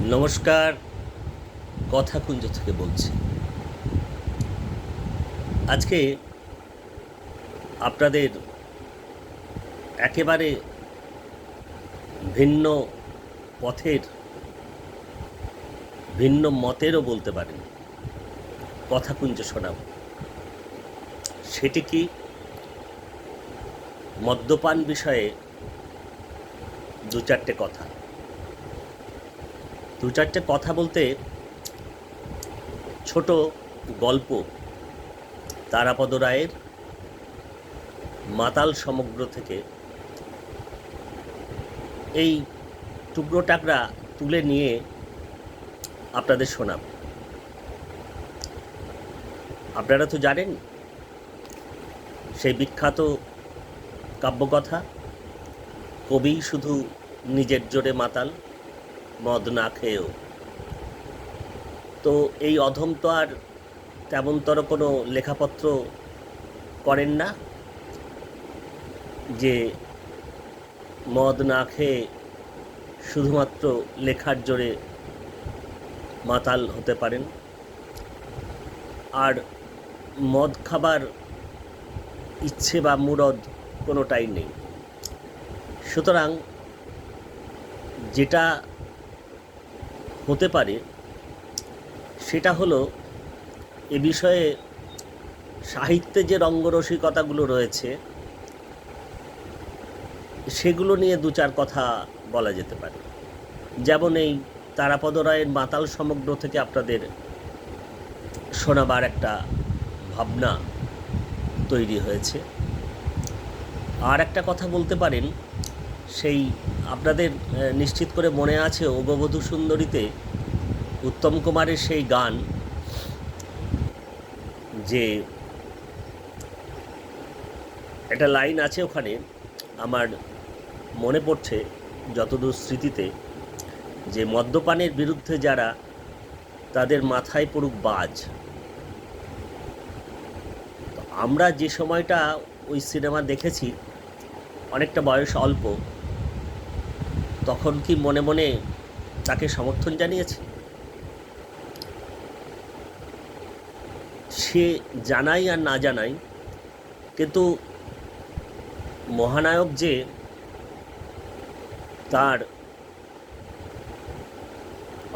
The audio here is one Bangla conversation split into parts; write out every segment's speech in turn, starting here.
নমস্কার, কথাকুঞ্জ থেকে বলছি। আজকে আপনাদের একেবারে ভিন্ন পথের, ভিন্ন মতেরও বলতে পারেন কথাকুঞ্জ শোনাব। সেটি কি? মদ্যপান বিষয়ে দু চারটে কথা বলতে ছোট গল্প তারাপদ রায়ের মাতাল সমগ্র থেকে এই টুকরো টাকরা তুলে নিয়ে আপনাদের শোনাব। আপনারা তো জানেন সেই বিখ্যাত কাব্যকথা, কবি শুধু নিজের জোরে মাতাল, মদ না খেয়েও। তো এই অধম তো আর তেমনতর কোনো লেখাপত্র করেন না যে মদ না খেয়ে শুধুমাত্র লেখার জোরে মাতাল হতে পারেন, আর মদ খাবার ইচ্ছে বা মুরদ কোনোটাই নেই। সুতরাং যেটা হতে পারে সেটা হলো এ বিষয়ে সাহিত্যে যে রঙ্গরসিকতাগুলো রয়েছে সেগুলো নিয়ে দু চার কথা বলা যেতে পারে। যেমন এই তারাপদ রায়ের মাতাল সমগ্র থেকে আপনাদের শোনাবার একটা ভাবনা তৈরি হয়েছে। আর একটা কথা বলতে পারেন, সেই আপনাদের নিশ্চিত করে মনে আছে অগবধূ সুন্দরীতে উত্তম কুমারের সেই গান, যে একটা লাইন আছে ওখানে, আমার মনে পড়ছে যতদূর স্মৃতিতে, যে মদ্যপানের বিরুদ্ধে যারা, তাদের মাথায় পড়ুক বাজ। তো আমরা যে সময়টা ওই সিনেমা দেখেছি, অনেকটা বয়স অল্প, তখন কি মনে মনে তাকে সমর্থন জানিয়েছি? সে জানাই আর না জানাই, কিন্তু মহানায়ক যে তার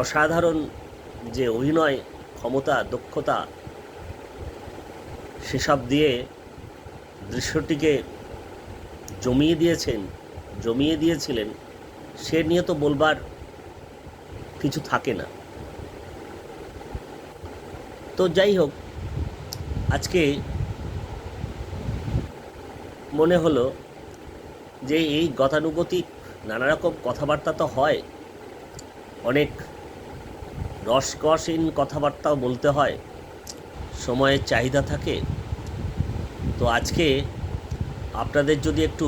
অসাধারণ যে অভিনয় ক্ষমতা, দক্ষতা, সেসব দিয়ে দৃশ্যটিকে জমিয়ে দিয়েছিলেন, সে নিয়ে তো বলবার কিছু থাকে না। তো যাই হোক, আজকে মনে হলো যে এই গতানুগতিক নানা রকম কথাবার্তা তো হয়, অনেক রসকসহীন কথাবার্তাও বলতে হয়, সময়ের চাহিদা থাকে। তো আজকে আপনাদের যদি একটু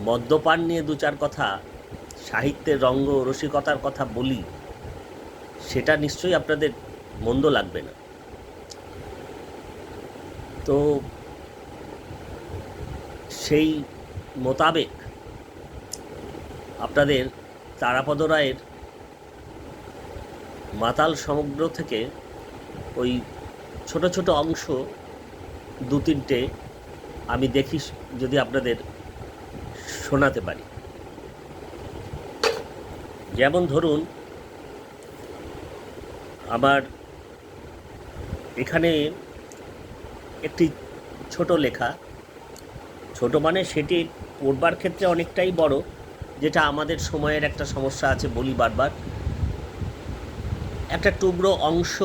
মদ্যপান নিয়ে দু চার কথা, সাহিত্যের রঙ্গ রসিকতার কথা বলি, সেটা নিশ্চয়ই আপনাদের মন্দ লাগবে না। তো সেই মোতাবেক আপনাদের তারাপদ রায়ের মাতাল সমগ্র থেকে ওই ছোট ছোট অংশ দু তিনটে আমি দেখি যদি আপনাদের শোনাতে পারি। যেমন ধরুন, আমার এখানে একটি ছোট লেখা, ছোট মানে সেটি পড়বার ক্ষেত্রে অনেকটাই বড়, যেটা আমাদের সময়ের একটা সমস্যা আছে বলি বারবার। একটা টুকরো অংশ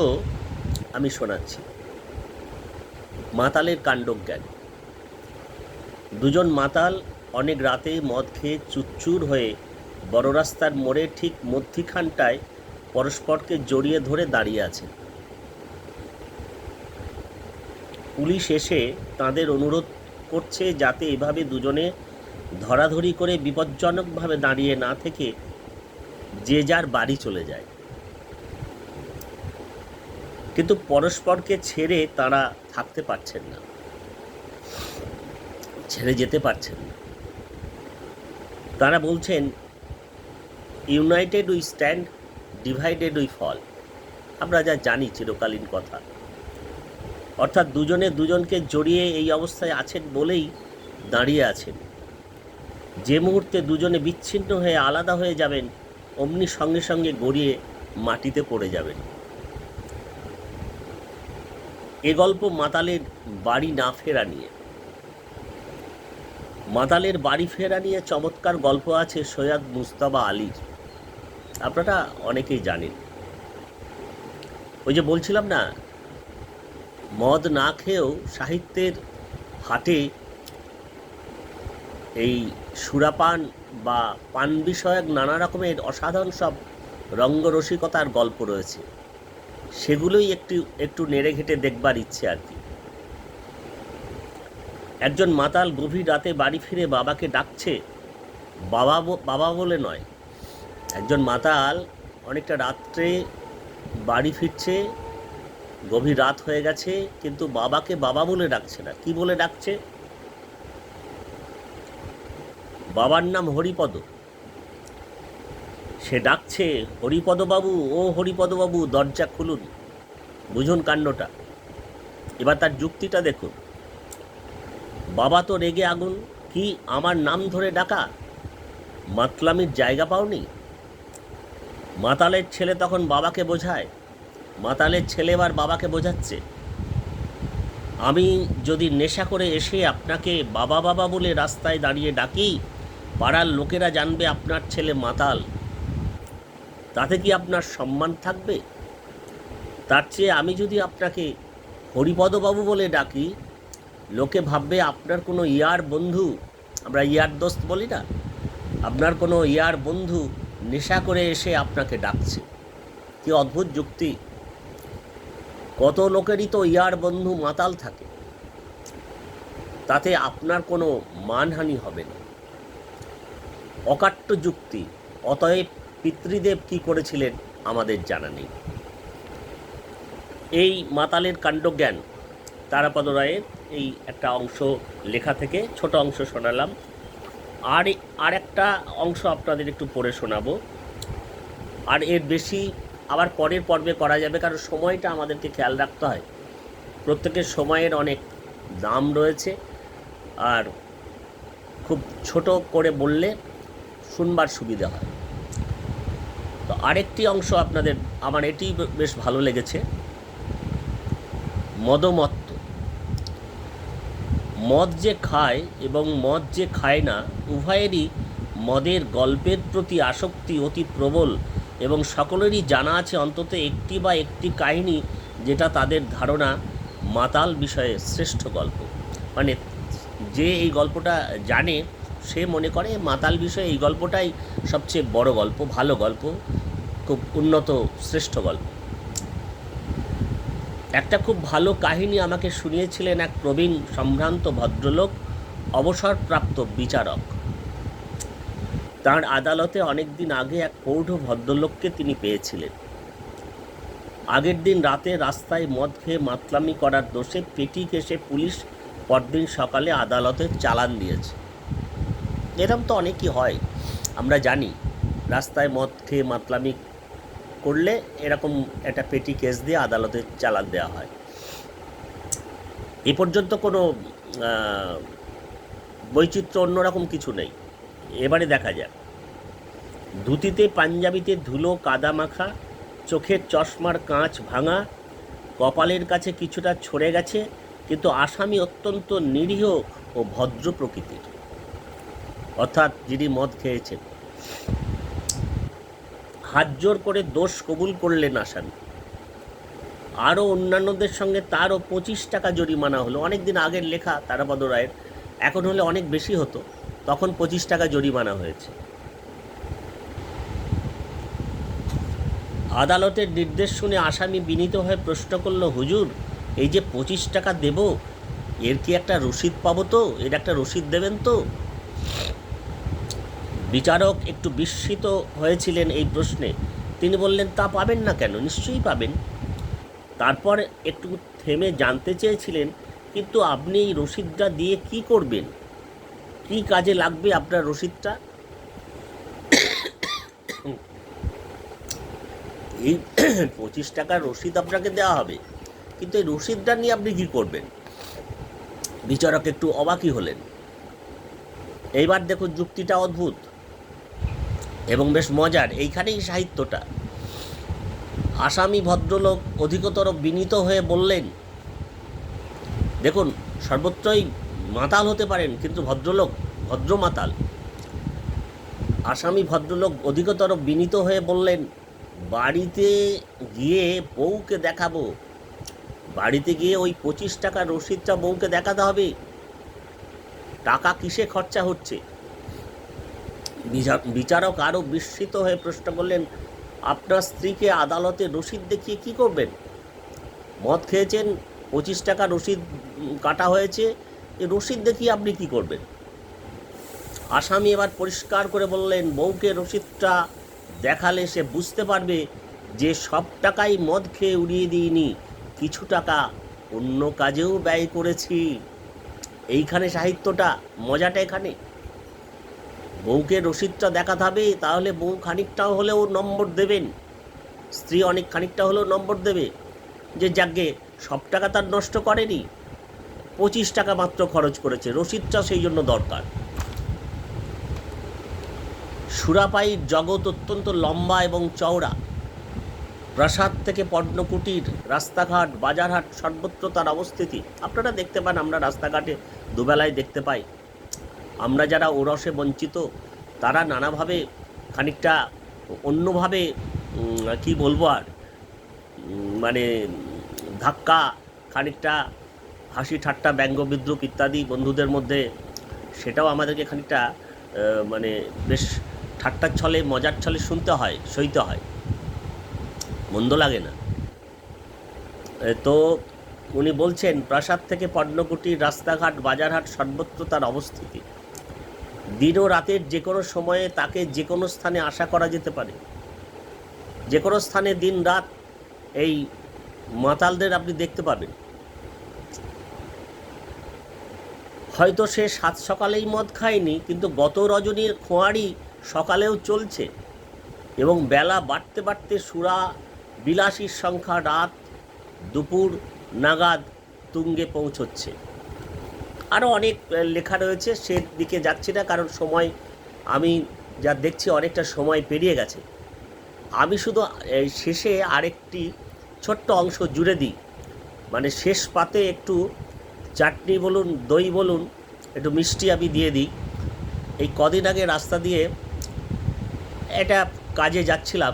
আমি শোনাচ্ছি। মাতালের কাণ্ডজ্ঞান। দুজন মাতাল অনেক রাতে মদ খেয়ে চুচ্চুর হয়ে বড় রাস্তার মোড়ে ঠিক মধ্যিখানটায় পরস্পরকে জড়িয়ে ধরে দাঁড়িয়ে আছেন। পুলিশ এসে তাদের অনুরোধ করছে যাতে এভাবে দুজনে ধরাধরি করে বিপজ্জনকভাবে দাঁড়িয়ে না থেকে যে যার বাড়ি চলে যায়। কিন্তু পরস্পরকে ছেড়ে তারা থাকতে পারছেন না, ছেড়ে যেতে পারছেন না। তারা বলছেন united we stand, divided we fall. আমরা যা জানি চিরকালীন কথা, অর্থাৎ দুজনে দুজনকে জড়িয়ে এই অবস্থায় আছেন বলেই দাঁড়িয়ে আছেন। যে মুহূর্তে দুজনে বিচ্ছিন্ন হয়ে আলাদা হয়ে যাবেন, অমনি সঙ্গে সঙ্গে গড়িয়ে মাটিতে পড়ে যাবেন। এ গল্প মাতালের বাড়ি না ফেরা নিয়ে। মাতালের বাড়ি ফেরা নিয়ে চমৎকার গল্প আছে সৈয়দ মুজতবা আলীর, আপনারা অনেকেই জানেন। ওই যে বলছিলাম না, মদ না খেয়েও সাহিত্যের হাটে এই সুরাপান বা পান বিষয়ক নানা রকমের অসাধারণ সব রঙ্গরসিকতার গল্প রয়েছে, সেগুলোই একটু নেড়ে ঘেটে দেখবার ইচ্ছে আর কি। একজন মাতাল গভীর রাতে বাড়ি ফিরে বাবাকে ডাকছে, বাবা বলে নয়। একজন মাতাল অনেকটা রাত্রে বাড়ি ফিরছে, গভীর রাত হয়ে গেছে, কিন্তু বাবাকে বাবা বলে ডাকছে না। কি বলে ডাকছে? বাবার নাম হরিপদ। সে ডাকছে, হরিপদ বাবু, ও হরিপদ বাবু, দরজা খুলুন। বুঝুন কাণ্ডটা। এবার তার যুক্তিটা দেখুন। বাবা তো রেগে আগুন, কি আমার নাম ধরে ডাকা? মাতলামির জায়গা পাওনি? মাতালের ছেলে তখন বাবাকে বোঝায়, মাতালের ছেলে এবার বাবাকে বোঝাচ্ছে, আমি যদি নেশা করে এসে আপনাকে বাবা বাবা বলে রাস্তায় দাঁড়িয়ে ডাকি, পাড়ার লোকেরা জানবে আপনার ছেলে মাতাল। তাতে কি আপনার সম্মান থাকবে? তার চেয়ে আমি যদি আপনাকে হরিপদবাবু বলে ডাকি, লোকে ভাববে আপনার কোনো ইয়ার বন্ধু, আমরা ইয়ার দোস্ত বলি না, আপনার কোনো ইয়ার বন্ধু নেশা করে এসে আপনাকে ডাকছে। কি অদ্ভুত যুক্তি! কত লোকেরই তো ইয়ার বন্ধু মাতাল থাকে, তাতে আপনার কোনো মানহানি হবে না। অকাট্য যুক্তি। অতএব পিতৃদেব কি করেছিলেন আমাদের জানা নেই। এই মাতালের কাণ্ডজ্ঞান তারাপদ রায়ের এই একটা অংশ লেখা থেকে ছোট অংশ শোনালাম। আর একটা অংশ আপনাদের একটু পড়ে শোনাবো। আর এর বেশি আবার পরের পর্বে করা যাবে, কারণ সময়টা আমাদেরকে খেয়াল রাখতে হয়। প্রত্যেকের সময়ের অনেক দাম রয়েছে, আর খুব ছোট করে বললে শুনবার সুবিধা হয়। তো আরেকটি অংশ আপনাদের, আমার এটি বেশ ভালো লেগেছে। মদমত্ত। মদ যে খায় এবং মদ যে খায় না, উভয়েরই মদের গল্পের প্রতি আসক্তি অতি প্রবল, এবং সকলেরই জানা আছে অন্তত একটি বা একটি কাহিনী যেটা তাদের ধারণা মাতাল বিষয়ে শ্রেষ্ঠ গল্প। মানে যে এই গল্পটা জানে সে মনে করে মাতাল বিষয়ে এই গল্পটাই সবচেয়ে বড় গল্প, ভালো গল্প, খুব উন্নত শ্রেষ্ঠ গল্প। একটা খুব ভালো কাহিনী আমাকে শুনিয়েছিলেন এক প্রবীণ সম্ভ্রান্ত ভদ্রলোক, অবসরপ্রাপ্ত বিচারক। তার আদালতে অনেক দিন আগে এক প্রৌঢ় ভদ্রলোককে তিনি পেয়েছিলেন। আগের দিন রাতে রাস্তায় মদ খেয়ে মাতলামি করার দোষে পেটি কেসে পুলিশ পরদিন সকালে আদালতে চালান দিয়েছে। এরকম তো অনেকই হয়, আমরা জানি। রাস্তায় মদ খেয়ে মাতলামি করলে এরকম একটা পেটি কেস দিয়ে আদালতে চালান দেওয়া হয়। এ পর্যন্ত কোনো বৈচিত্র্য অন্যরকম কিছু নেই। এবারে দেখা যাক। ধুতিতে পাঞ্জাবিতে ধুলো কাদা মাখা, চোখের চশমার কাঁচ ভাঙা, কপালের কাছে কিছুটা ছড়ে গেছে, কিন্তু আসামি অত্যন্ত নিরীহ ও ভদ্র প্রকৃতির, অর্থাৎ যিনি মদ খেয়েছেন। হাত জোর করে দোষ কবুল করলেন আসামি। আরও অন্যান্যদের সঙ্গে তারও 25 টাকা জরিমানা হলো। অনেক দিন আগের লেখা তারাপদ রায়ের, এখন হলে অনেক বেশি হতো, তখন 25 টাকা জরিমানা হয়েছে। আদালতের নির্দেশ শুনে আসামি বিনীত হয়ে প্রশ্ন করল, হুজুর, এই যে 25 টাকা দেব, এর কি একটা রসিদ পাবো তো? এর একটা রসিদ দেবেন তো? বিচারক একটু বিস্মিত হয়েছিলেন এই প্রশ্নে। তিনি বললেন, তা পাবেন না কেন? নিশ্চয়ই পাবেন। তারপর একটু থেমে জানতে চেয়েছিলেন, কিন্তু আপনি এই রসিদটা দিয়ে কি করবেন? কি কাজে লাগবে আপনার রসিদটা? এই 25 টাকার রসিদ আপনাকে দেওয়া হবে, কিন্তু এই রসিদটা নিয়ে আপনি কী করবেন? বিচারক একটু অবাকই হলেন। এইবার দেখুন যুক্তিটা অদ্ভুত এবং বেশ মজার, এইখানেই সাহিত্যটা। আসামি ভদ্রলোক অধিকতর বিনীত হয়ে বললেন, দেখুন সর্বত্রই মাতাল হতে পারেন কিন্তু ভদ্রলোক ভদ্র মাতাল। আসামি ভদ্রলোক অধিকতর বিনীত হয়ে বললেন, বাড়িতে গিয়ে বউকে দেখাবো, বাড়িতে গিয়ে ওই 25 টাকার রসিদটা বউকে দেখাতে হবে। টাকা কিসে খরচা হচ্ছে? বিচারক আরও বিস্মিত হয়ে প্রশ্ন করলেন, আপনার স্ত্রীকে আদালতে রসিদ দেখিয়ে কি করবেন? মদ খেয়েছেন, 25 টাকা রসিদ কাটা হয়েছে, এই রসিদ দেখিয়ে আপনি কি করবেন? আসামি এবার পরিষ্কার করে বললেন, বউকে রসিদটা দেখালে সে বুঝতে পারবে যে সব টাকাই মদ খেয়ে উড়িয়ে দিইনি, কিছু টাকা অন্য কাজেও ব্যয় করেছি। এইখানে সাহিত্যটা, মজাটা এখানে। বউকে রসিদটা দেখাতে হবে, তাহলে বউ খানিকটা হলেও নম্বর দেবেন, স্ত্রী অনেক খানিকটা হলেও নম্বর দেবে যে যাকে সব টাকা তার নষ্ট করেনি, 25 টাকা মাত্র খরচ করেছে, রসিদটা সেই জন্য দরকার। সুরাপাইয়ের জগৎ অত্যন্ত লম্বা এবং চওড়া। প্রাসাদ থেকে পর্ণকুটির, রাস্তাঘাট, বাজারহাট সর্বত্র তার অবস্থিতি। আপনারা দেখতে পান, আমরা রাস্তাঘাটে দুবেলায় দেখতে পাই। আমরা যারা ওরসে বঞ্চিত তারা নানাভাবে খানিকটা অন্যভাবে কি বলবো আর, মানে ধাক্কা, খানিকটা হাসি ঠাট্টা, ব্যঙ্গ বিদ্রুপ ইত্যাদি বন্ধুদের মধ্যে, সেটাও আমাদেরকে খানিকটা মানে বেশ ঠাট্টার ছলে, মজার ছলে শুনতে হয়, সইতে হয়, মন্দ লাগে না। তো উনি বলছেন, প্রাসাদ থেকে পর্ণকুটির, রাস্তাঘাট, বাজারহাট সর্বত্র তার অবস্থিতি। দিন ও রাতের যে কোনো সময়ে তাকে যে কোনো স্থানে আশা করা যেতে পারে। যে কোনো স্থানে দিন রাত এই মাতালদের আপনি দেখতে পাবেন। হয়তো সে সাত সকালেই মদ খায়নি, কিন্তু গত রজনীর খোঁয়ারি সকালেও চলছে এবং বেলা বাড়তে বাড়তে সুরা বিলাসীর সংখ্যা রাত দুপুর নাগাদ তুঙ্গে পৌঁছচ্ছে। আরও অনেক লেখা রয়েছে, সেদিকে যাচ্ছি না, কারণ সময়, আমি যা দেখছি অনেকটা সময় পেরিয়ে গেছে। আমি শুধু শেষে আরেকটি ছোট্ট অংশ জুড়ে দিই, মানে শেষ পাতে একটু চাটনি বলুন, দই বলুন, একটু মিষ্টি আমি দিয়ে দিই। এই কদিন আগে রাস্তা দিয়ে একটা কাজে যাচ্ছিলাম,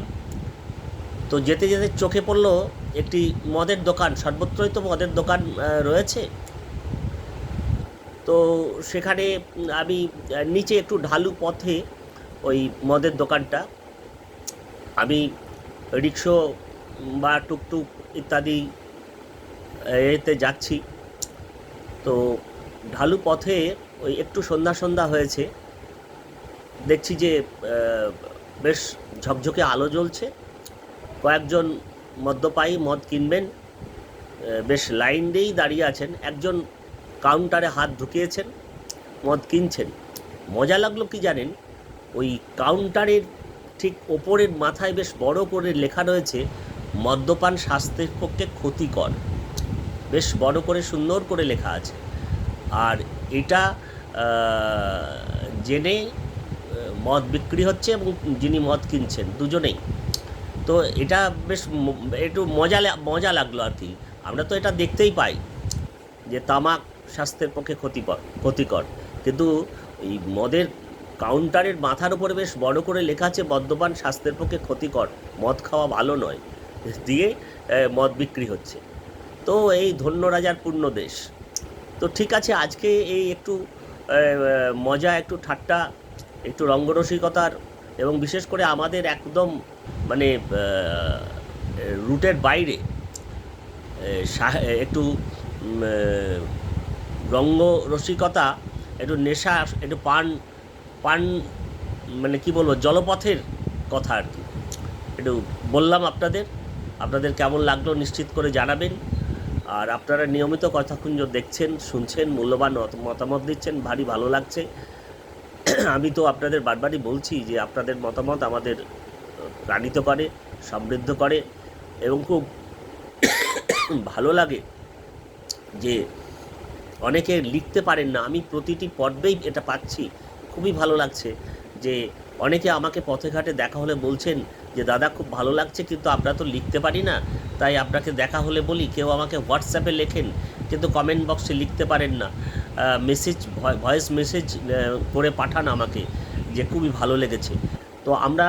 তো যেতে যেতে চোখে পড়লো একটি মদের দোকান। সর্বত্রই তো মদের দোকান রয়েছে। তো সেখানে আমি নিচে একটু ঢালু পথে ওই মদের দোকানটা, আমি রিক্সো বা টুকটুক ইত্যাদি এতে যাচ্ছি। তো ঢালু পথে ওই একটু সন্ধ্যা সন্ধ্যা হয়েছে, দেখছি যে বেশ ঝকঝকে আলো জ্বলছে। কয়েকজন মদ্যপায়ী মদ কিনবেন বেশ লাইন দিয়েই দাঁড়িয়ে আছেন। একজন কাউন্টারে হাত ঢুকিয়েছেন, মদ কিনছেন। মজা লাগলো কি জানেন, ওই কাউন্টারের ঠিক ওপরের মাথায় বেশ বড় করে লেখা রয়েছে, মদ্যপান স্বাস্থ্যের পক্ষে ক্ষতিকর। বেশ বড় করে সুন্দর করে লেখা আছে। আর এটা জেনে মদ বিক্রি হচ্ছে এবং যিনি মদ কিনছেন দুজনেই। তো এটা বেশ একটু মজা লাগলো আর কি। আমরা তো এটা দেখতেই পাই যে তামাক স্বাস্থ্যের পক্ষে ক্ষতিকর, কিন্তু এই মদের কাউন্টারের মাথার উপরে বেশ বড় করে লেখা আছে, মদ্যপান স্বাস্থ্যের পক্ষে ক্ষতিকর, মদ খাওয়া ভালো নয়, দিয়ে মদ বিক্রি হচ্ছে। তো এই ধন্য রাজার পূর্ণ দেশ। তো ঠিক আছে, আজকে এই একটু মজা, একটু ঠাট্টা, একটু রঙ্গরসিকতার, এবং বিশেষ করে আমাদের একদম মানে রুটের বাইরে একটু রঙ্গরসিকতা, একটু নেশা, একটু পান মানে কি বলবো, জলপথের কথা আর কি একটু বললাম আপনাদের কেমন লাগলো নিশ্চিত করে জানাবেন। আর আপনারা নিয়মিত কথাকুঞ্জ দেখছেন, শুনছেন, মূল্যবান মতামত দিচ্ছেন, ভারী ভালো লাগছে। আমি তো আপনাদের বারবারই বলছি যে আপনাদের মতামত আমাদের প্রাণিত করে, সমৃদ্ধ করে এবং খুব ভালো লাগে যে অনেকে লিখতে পারেন না, আমি প্রতিটি পর্বেই এটা পাচ্ছি। খুবই ভালো লাগছে যে অনেকে আমাকে পথে ঘাটে দেখা হলে বলছেন যে দাদা খুব ভালো লাগছে, কিন্তু আমরা তো লিখতে পারি না, তাই আপনাকে দেখা হলে বলি। কেউ আমাকে হোয়াটসঅ্যাপে লেখেন কিন্তু কমেন্ট বক্সে লিখতে পারেন না, মেসেজ ভয়েস মেসেজ করে পাঠান আমাকে যে খুবই ভালো লেগেছে। তো আমরা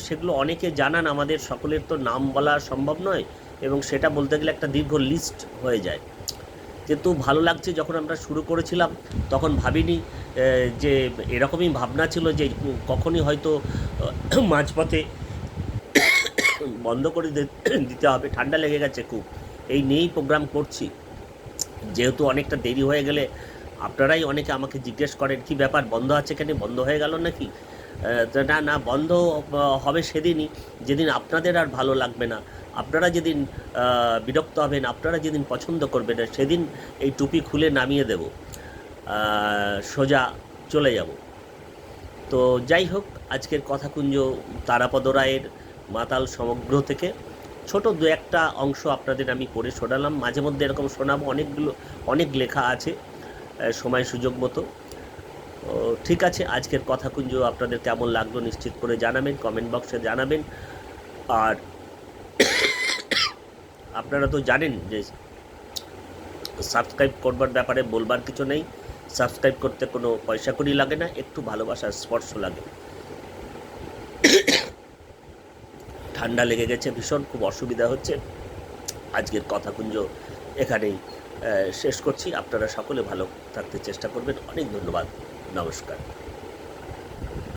সেগুলো অনেকে জানান, আমাদের সকলের তো নাম বলা সম্ভব নয় এবং সেটা বলতে গেলে একটা দীর্ঘ লিস্ট হয়ে যায়। কিন্তু ভালো লাগছে, যখন আমরা শুরু করেছিলাম তখন ভাবিনি যে এরকমই ভাবনা ছিল যে কখনই হয়তো মাঝপথে বন্ধ করে দিতে হবে। ঠান্ডা লেগে গেছে খুব, এই নিয়েই প্রোগ্রাম করছি। যেহেতু অনেকটা দেরি হয়ে গেলে আপনারাই অনেকে আমাকে জিজ্ঞেস করেন কী ব্যাপার, বন্ধ আছে কেন, বন্ধ হয়ে গেল নাকি? তো না না, বন্ধ হবে সেদিনই যেদিন আপনাদের আর ভালো লাগবে না, আপনারা যেদিন বিরক্ত হবেন, আপনারা যেদিন পছন্দ করবেন না, সেদিন এই টুপি খুলে নামিয়ে দেব, সোজা চলে যাব। তো যাই হোক, আজকের কথাকুঞ্জ তারাপদ রায়ের মাতাল সমগ্র থেকে ছোট দু একটা অংশ আপনাদের আমি পড়ে শোনালাম। মাঝে মধ্যে এরকম শোনাবো, অনেক লেখা আছে, সময় সুযোগ মতো। ঠিক আছে, আজকের কথাকুঞ্জ আপনাদের কেমন লাগলো নিশ্চিত করে জানাবেন, কমেন্ট বক্সে জানাবেন। আর আপনারা তো জানেন যে সাবস্ক্রাইব করবার ব্যাপারে বলবার কিছু নেই। সাবস্ক্রাইব করতে কোনো পয়সা কড়ি লাগে না, একটু ভালোবাসার স্পর্শ লাগে। ঠান্ডা লেগে গেছে ভীষণ, খুব অসুবিধা হচ্ছে। আজকের কথাকুঞ্জ এখানেই শেষ করছি। আপনারা সকলে ভালো থাকতে চেষ্টা করবেন। অনেক ধন্যবাদ, নমস্কার।